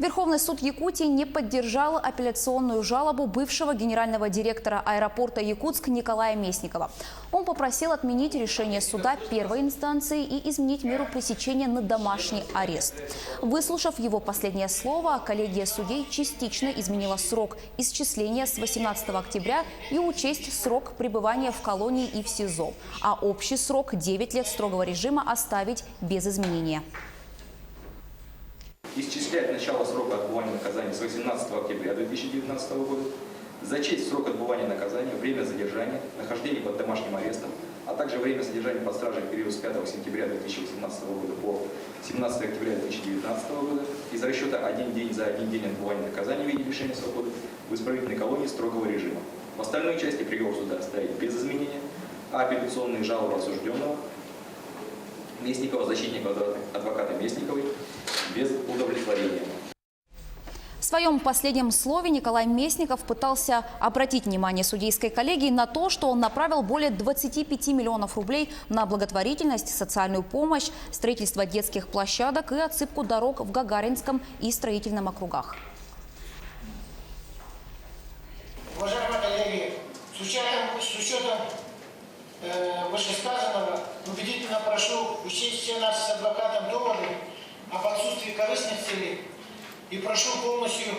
Верховный суд Якутии не поддержал апелляционную жалобу бывшего генерального директора аэропорта Якутск Николая Местникова. Он попросил отменить решение суда первой инстанции и изменить меру пресечения на домашний арест. Выслушав его последнее слово, коллегия судей частично изменила срок исчисления с 18 октября и учесть срок пребывания в колонии и в СИЗО, а общий срок 9 лет строгого режима оставить без изменения. Исчислять начало срока отбывания наказания с 18 октября 2019 года, зачесть срок отбывания наказания, время задержания, нахождение под домашним арестом, а также время содержания под стражей в период с 5 сентября 2018 года по 17 октября 2019 года из расчета 1 день за 1 день отбывания наказания в виде лишения свободы в исправительной колонии строгого режима. В остальной части приговор суда оставить без изменения, а апелляционные жалобы осужденного Местникова, защитника адвоката Местниковой, без удовлетворения. В своем последнем слове Николай Местников пытался обратить внимание судейской коллегии на то, что он направил более 25 миллионов рублей на благотворительность, социальную помощь, строительство детских площадок и отсыпку дорог в Гагаринском и строительном округах. Уважаемые коллеги, с учетом вышесказанного, убедительно прошу учесть все наши с адвокатом доводы об отсутствии корыстных целей и прошу полностью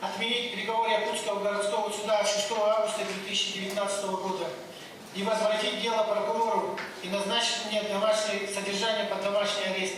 отменить приговор Якутского городского суда от 6 августа 2019 года и возвратить дело прокурору и назначить мне домашнее содержание под домашний арест.